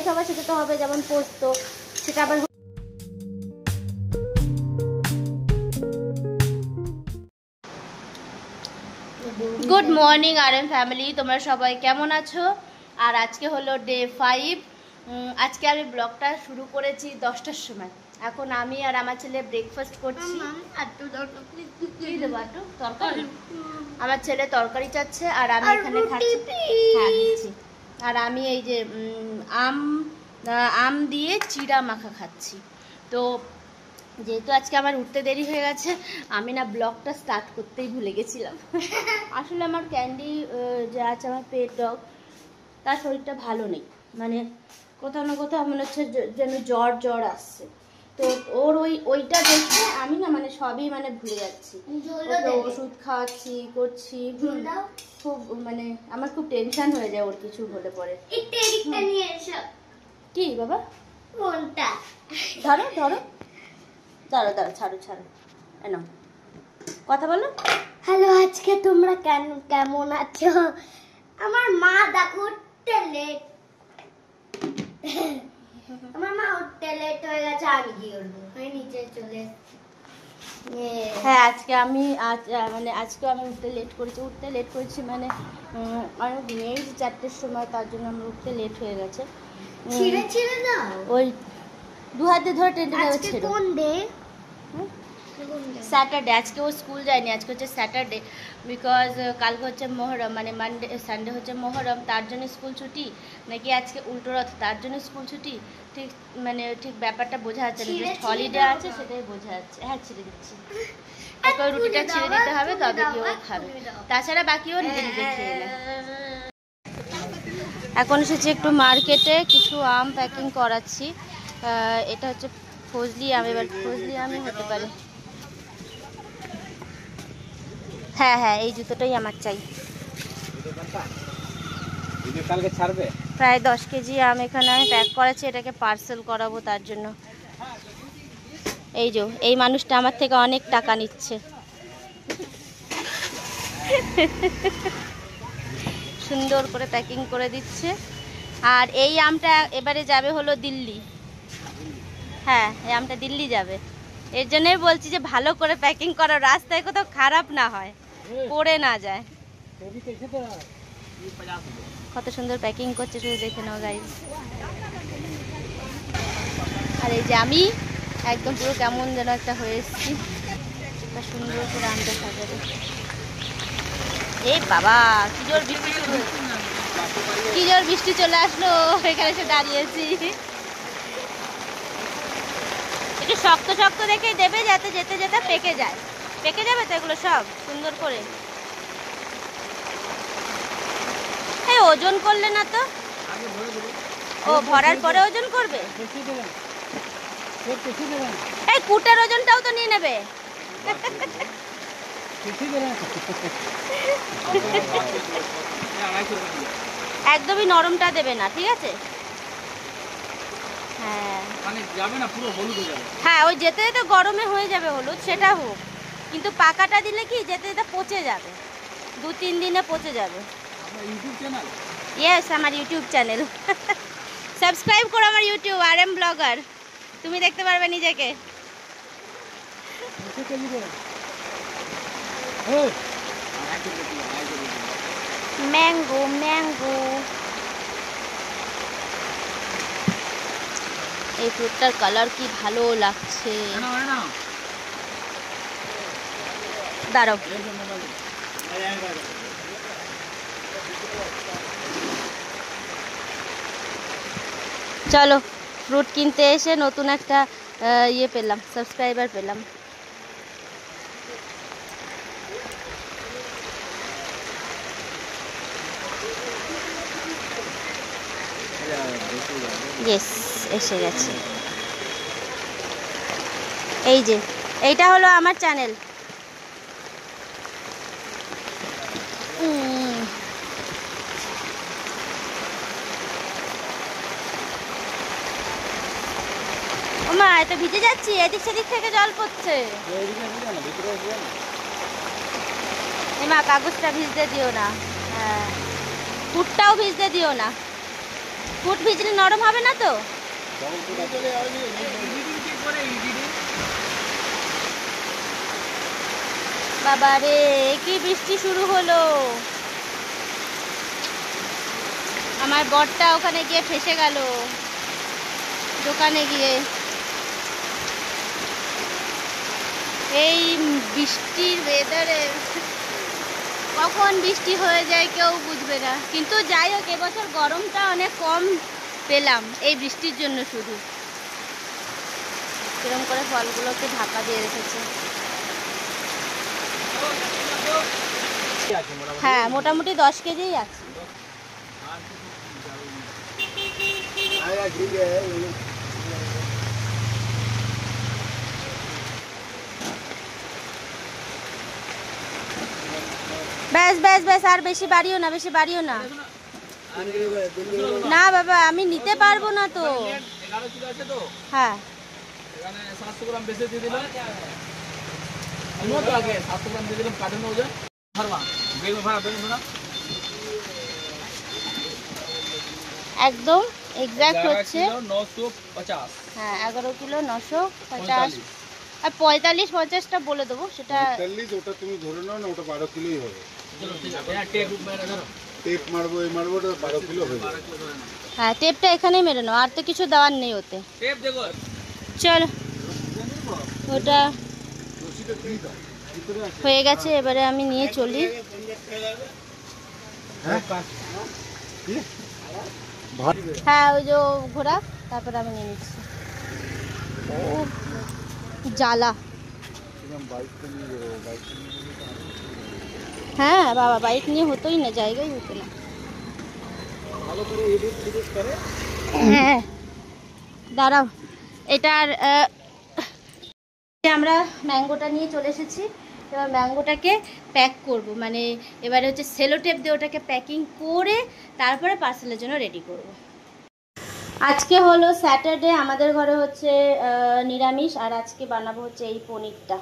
স্থায়ী খাবার সেটা হবে, যেমন পোস্ত, সেটা আবার। গুড মর্নিং RM ফ্যামিলি, তোমরা সবাই কেমন আছো? আর আজকে হলো ডে 5। আজকে আমি ব্লগটা শুরু করেছি 10টার সময়। এখন আমি আর আমার ছেলে ব্রেকফাস্ট করছি। তরকারি, আমার ছেলে তরকারি চাচ্ছে আর আমি এখানে খাচ্ছি। হ্যাঁ দিচ্ছি। আর আমি এই যে আম দিয়ে চিড়া মাখা খাচ্ছি। তো যেহেতু আজকে আমার উঠতে দেরি হয়ে গেছে, আমি না ব্লগটা স্টার্ট করতেই ভুলে গেছিলাম। আসলে আমার ক্যান্ডি যে আছে, আমার পেট ডগ, তার শরীরটা ভালো নেই, মানে কোথাও না কোথাও মনে হচ্ছে যেন জ্বর জ্বর আসছে। তো ওর ওইটা দেখে আমি না মানে সবই মানে ভুলে যাচ্ছি। ওষুধ খাওয়াচ্ছি করছি, খুব মানে আমার খুব টেনশন হয়ে যায় ওর কিছু হলে পরে। কি বাবা ধরো ধরো দাঁড়ো দাঁড়ো, ছাড়ো ছাড়ো, এনো কথা বলো। হ্যালো, আজকে তোমরা কেমন আছো? আমার মা দেখো উঠতে লেট, আমার মা উঠতে লেট হয়ে গেছে। আমি কি করবো, আমি নিচে চলে। হ্যাঁ আজকে আমি আজকে আমি উঠতে লেট করেছি মানে আমি ঘুমিয়েছি 4টের সময়, তার জন্য আমার উঠতে লেট হয়ে গেছে। ছিঁড়ে দাও, ওই দু হাতে ধরে টেনে দেবে। ছেড়ে কোন ডে? স্যাটারডে। আজকে ও স্কুল যায়নি, আজকে হচ্ছে স্যাটারডে, বিকজ কালকে হচ্ছে মহরম, মানে সানডে হচ্ছে মহরম, তার জন্য স্কুল ছুটি, নাকি আজকে উল্টো রথ তার জন্য স্কুল ছুটি, ঠিক মানে ঠিক ব্যাপারটা বোঝা যাচ্ছে না। জাস্ট হলিডে আছে সেটাই বোঝা যাচ্ছে। হ্যাঁ ছিঁড়ে দিচ্ছি, ওকে রুটিটা ছিঁড়ে দিতে হবে, তবে কি ও খাবে, তাছাড়া বাকিও নিজে নিজে খেয়ে নেয়। এখন এসেছি একটু মার্কেটে, কিছু আম প্যাকিং করাচ্ছি। এটা হচ্ছে ফজলি আম, এবার ফজলি আমই হতে পারে। হ্যাঁ হ্যাঁ, এই জুতোটাই আমার চাই। প্রায় 10 কেজি আম এখানে আমি প্যাক করেছি, এটাকে পার্সেল করাবো, তার জন্য। এই মানুষটা আমার থেকে অনেক টাকা নিচ্ছে। সুন্দর করে প্যাকিং করে দিচ্ছে। আর এই আমটা এবারে যাবে হলো দিল্লি। হ্যাঁ, এই আমটা দিল্লি যাবে, এর জন্যই বলছি যে ভালো করে প্যাকিং করো, রাস্তায় কোথাও খারাপ না হয়, পড়ে না যায়। কত সুন্দর প্যাকিং করছে, শুধু দেখে নাও গাইস। আর এই যে আমি একদম পুরো কেমন যেন একটা হয়ে এসেছি, সুন্দর করে আমটা সাজাবে। এই বাবা, কি জোর বৃষ্টি শুরু হয়েছে, কি জোর বৃষ্টি চলে আসলো, এখানে এসে দাঁড়িয়েছি। একটু শক্ত শক্ত দেখে দেবে, যাতে যেতে যেতে পেকে যায়। পেকে যাবে তো এগুলো সব সুন্দর করে। এই ওজন করলে না তো? ও ভরার পরে ওজন করবে? এই কুটার ওজনটাও তো নিয়ে নেবে। একদমই নরমটা দেবে না, ঠিক আছে? হ্যাঁ মানে যাবে না, পুরো হলুদ হয়ে যাবে। হ্যাঁ, ওই যেতে যেতে গরমে হয়ে যাবে হলুদ, সেটা হোক, কিন্তু পাকাটা দিলে কি যেতে যেতে পচে যাবে, 2-3 দিনে পচে যাবে। YouTube channel? ইয়েস, আমার ইউটিউব চ্যানেল। সাবস্ক্রাইব করো আমার ইউটিউব, RM ব্লগার, তুমি দেখতে পারবে নিজেকে। ম্যাঙ্গো ম্যাঙ্গো, এই ফ্রুটটার কালার কি ভালো লাগছে। দাঁড়াও, চলো ফ্রুট কিনতে এসে নতুন একটা ইয়ে পেলাম, সাবস্ক্রাইবার পেলাম। ইয়েস, এসে গেছে। এই যে এইটা হলো আমার চ্যানেল। ওমা, এটা ভিজে যাচ্ছি, এদিক সেদিক থেকে জল পড়ছে। এমা, কাগজটা ভিজতে দিও না, হ্যাঁ ফুটটাও ভিজতে দিও না। ফুট ভিজলে নরম হবে না তো? বাবা রে, কি বৃষ্টি শুরু হলো। আমার বরটা ওখানে গিয়ে ফেসে গেল দোকানে গিয়ে। এই বৃষ্টির ওয়েদারে কখন বৃষ্টি হয়ে যায় কেউ বুঝবে না। কিন্তু যাই হোক, এবছর গরমটা অনেক কম পেলাম এই বৃষ্টির জন্য। শুধু কিরম করে ফলগুলোকে ঢাকা দিয়ে রেখেছে। হ্যাঁ, মোটামুটি 10 কেজিই আছে। ব্যাস ব্যাস ব্যাস, আর বেশি বাড়িও না, বেশি বাড়িও না। না বাবা, আমি নিতে পারবো না তো। হ্যাঁ, এখানে 700 গ্রাম বেশি দিয়ে দিলাম। আমি তো আগে 700 গ্রাম দিয়ে দিলাম, কাটুন ওজন ভাড়া বেগুন ভাড়া বেগুন ভাড়া একদম এক্সাক্ট হচ্ছে 950। হ্যাঁ, 11 কিলো 950। আর 45-50টা বলে দেবো, সেটা 45 ওটা তুমি ধরে নাও না, ওটা 12 কিলোই হবে। চলো ঠিক আছে, হ্যাঁ টেপ মেরে ধরো, টেপ মারবো, এই মারবো, ওটা 12 কিলো হবে। হ্যাঁ, টেপটা এখানেই মেরে নাও, আর তো কিছু দেওয়ার নেই ওতে। টেপ দেখো। চল, ওটা হয়ে গেছে, এবারে আমি নিয়ে চলি। হ্যাঁ, ওই যে ঘোড়া, তারপরে আমি নিয়ে নিচ্ছি। ও জ্বালা। হ্যাঁ বাবা, বাইক নিয়ে হতোই না, জায়গায় হতো না। হ্যাঁ, দাঁড়াও, এটার আমরা ম্যাঙ্গোটা নিয়ে চলে এসেছি। এবার ম্যাঙ্গোটাকে প্যাক করব, মানে এবারে হচ্ছে সেলো টেপ দিয়ে ওটাকে প্যাকিং করে তারপরে পার্সেলের জন্য রেডি করব। আজকে হলো স্যাটারডে, আমাদের ঘরে হচ্ছে নিরামিষ, আর আজকে বানাবো হচ্ছে এই পনিরটা।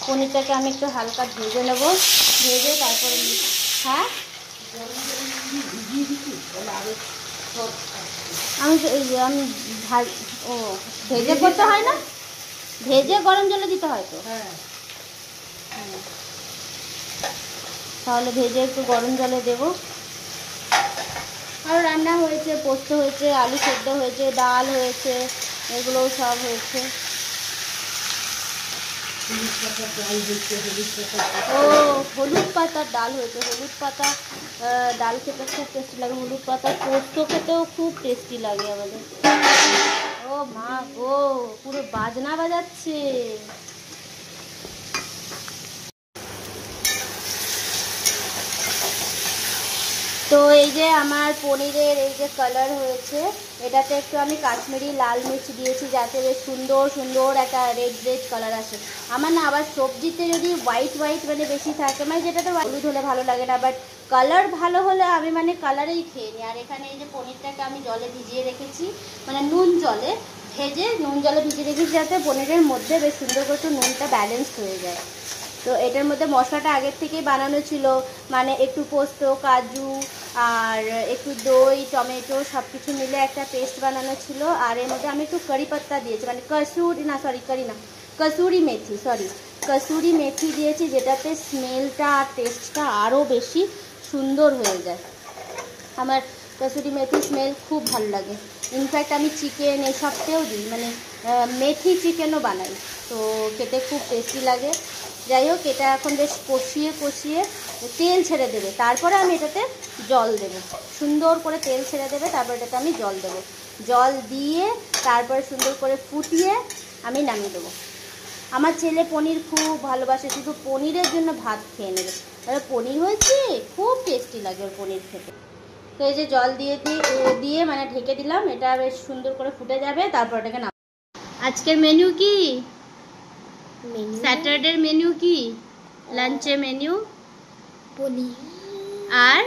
পনিরটাকে আমি একটু হালকা ভেজে নেব, ভেজে তারপরে হ্যাঁ আমি ও ভেজে করতে হয় না, ভেজে গরম জলে দিতে হয় তো। তাহলে ভেজে একটু গরম জলে দেব। আর রান্না হয়েছে, পোস্ত হয়েছে, আলু সেদ্ধ হয়েছে, ডাল হয়েছে, এগুলোও সব হয়েছে। ও হলুদ পাতার ডাল হয়েছে, হলুদ পাতা ডাল খেতে খুব টেস্টি লাগে, হলুদ পাতার পোস্ত খেতেও খুব টেস্টি লাগে আমাদের। ও মা গো, পুরো বাজনা বাজাচ্ছে। তো এই যে আমার পনিরের এই যে কালার হয়েছে, এটাতে একটু আমি কাশ্মীরি লাল মির্চ দিয়েছি যাতে বেশ সুন্দর সুন্দর একটা রেড রেড কালার আসে। আমার না আবার সবজিতে যদি হোয়াইট হোয়াইট মানে বেশি থাকে, মানে যেটাতে হলুদ হলে ভালো লাগে না, বাট কালার ভালো হলে আমি মানে কালারেই খেয়ে নিই। আর এখানে এই যে পনিরটাকে আমি জলে ভিজিয়ে রেখেছি, মানে নুন জলে ভিজিয়ে রেখেছি যাতে পনিরের মধ্যে বেশ সুন্দর করে একটু নুনটা ব্যালেন্সড হয়ে যায়। তো এটার মধ্যে মশলাটা আগের থেকেই বানানো ছিল, মানে একটু পোস্ত, কাজু আর একটু দই, টমেটো সব কিছু মিলে একটা পেস্ট বানানো ছিল। আর এর মধ্যে আমি একটু কারি পাত্তা দিয়েছি, মানে কসুরি মেথি দিয়েছি, যেটাতে স্মেলটা আর টেস্টটা আরও বেশি সুন্দর হয়ে যায়। আমার কসুরি মেথি স্মেল খুব ভালো লাগে। ইনফ্যাক্ট আমি চিকেন এসবতেও দিই, মানে মেথি চিকেনও বানাই, তো খেতে খুব টেস্টি লাগে। যাই হোক, এটা এখন বেশ কষিয়ে তেল ছেড়ে দেবে, তারপরে আমি এটাতে জল দেবো। সুন্দর করে তেল ছেড়ে দেবে, তারপর এটাতে আমি জল দেবো। জল দিয়ে তারপরে সুন্দর করে ফুটিয়ে আমি নামিয়ে দেবো। আমার ছেলে পনির খুব ভালোবাসে, শুধু পনিরের জন্য ভাত খেয়ে নেবে। আর পনির হয়েছে, খুব টেস্টি লাগে ওর পনির খেতে। তো এই যে জল দিয়ে মানে ঢেকে দিলাম, এটা বেশ সুন্দর করে ফুটে যাবে, তারপর এটাকে নাম। আজকের মেনু কি? স্যাটারডের মেনু কি? লাঞ্চে মেনু পনির আর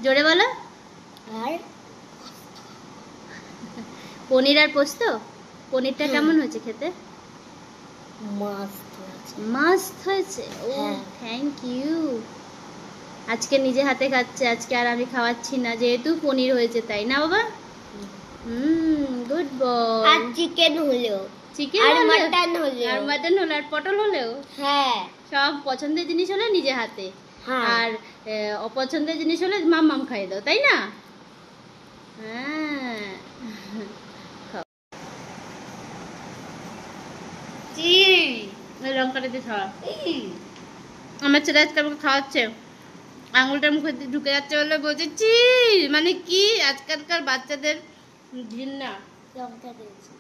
জোরে বলো। আর পনির আর পোস্ত। পনিরটা কেমন হয়েছে খেতে? মাস্ত আছে। মাস্ত হয়েছে। ও হ্যাঁ। Thank you. আজকে নিজে হাতে খাচ্ছে, আজকে আর আমি খাওয়াচ্ছি না, যেহেতু পনির হয়েছে, তাই না বাবা? Good boy. আর চিকেন হলেও, চিকেন আর হলেও, মটন হলেও, আর মটন হলো, আর পটল হলেও, হ্যাঁ সব পছন্দের জিনিস হলে নিজে হাতে, হ্যাঁ। আর অপছন্দের জিনিস হলে মাম খাইয়ে দাও, তাই না? হ্যাঁ। এই লঙ্কাটা দিয়ে খাওয়া। আমার ছেলে আজকে আমাকে খাওয়াচ্ছে, আঙুলটার মুখে দিয়ে ঢুকে যাচ্ছে বলে বুঝেছি, মানে কি আজকালকার বাচ্চাদের ঘৃণা। লঙ্কা দিয়েছি,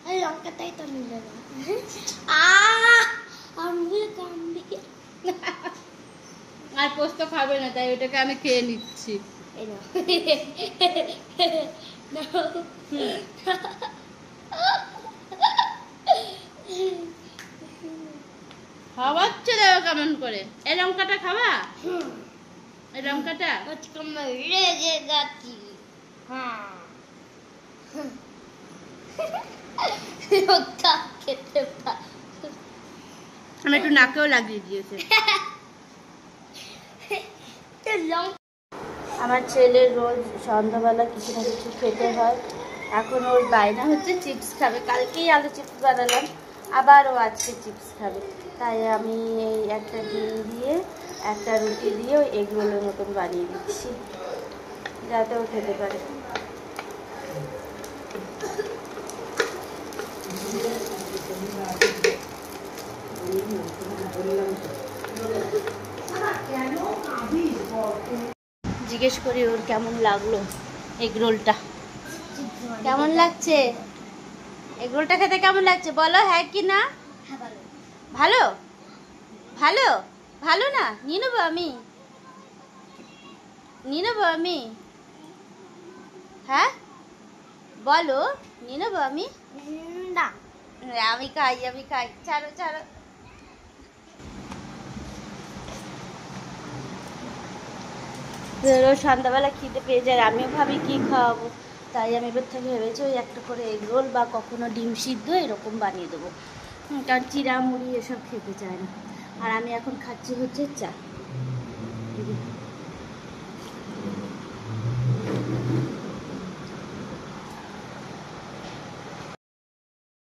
আর লঙ্কাটাই তো মিলে না। আর মুখে কামড়ে আর পোস্ত খাবে না, তাই ওটাকে আমি খেয়ে নিচ্ছি। এই নাও। খাওয়াচ্ছে দেবে কেমন করে? এই লঙ্কাটা খাবা? এই লঙ্কাটা আজকে আমার রেগে যাচ্ছি। হ্যাঁ লঙ্কা খেতে পারি। আমি একটু নাকেও লাগিয়ে দিয়েছে। আমার ছেলের রোজ সন্ধ্যাবেলা কিছু না কিছু খেতে হয়। এখন ওর বায়না হচ্ছে চিপস খাবে, কালকেই আলু চিপস বানালাম, আবার ও আজকে চিপস খাবে। তাই আমি এই একটা ডিম দিয়ে একটা রুটি দিয়ে এগ রোলের মতন বানিয়ে দিচ্ছি, যাতে ও খেতে পারে। জিজ্ঞেস করি ওর কেমন লাগলো এগ রোলটা, কেমন লাগছে এগ রোলটা খেতে, কেমন লাগছে বলো, হ্যাঁ কি না? ভালো ভালো ভালো না? নিয়ে নেবো আমি, নিয়ে নেবো আমি, হ্যাঁ বলো, নিয়ে নেবো আমি? না আমি খাই, আমি খাই, ছাড়ো ছাড়ো। রোজ সন্ধ্যাবেলা খিদে পেয়ে যায়, আমিও ভাবি কি খাওয়াবো, তাই আমি এবার থেকে ভেবেছি ওই একটা করে এগ রোল বা কখনো ডিম সিদ্ধ এরকম বানিয়ে দেবো, কারণ চিড়া মুড়ি এসব খেতে চায় না। আর আমি এখন খাচ্ছি হচ্ছে চা।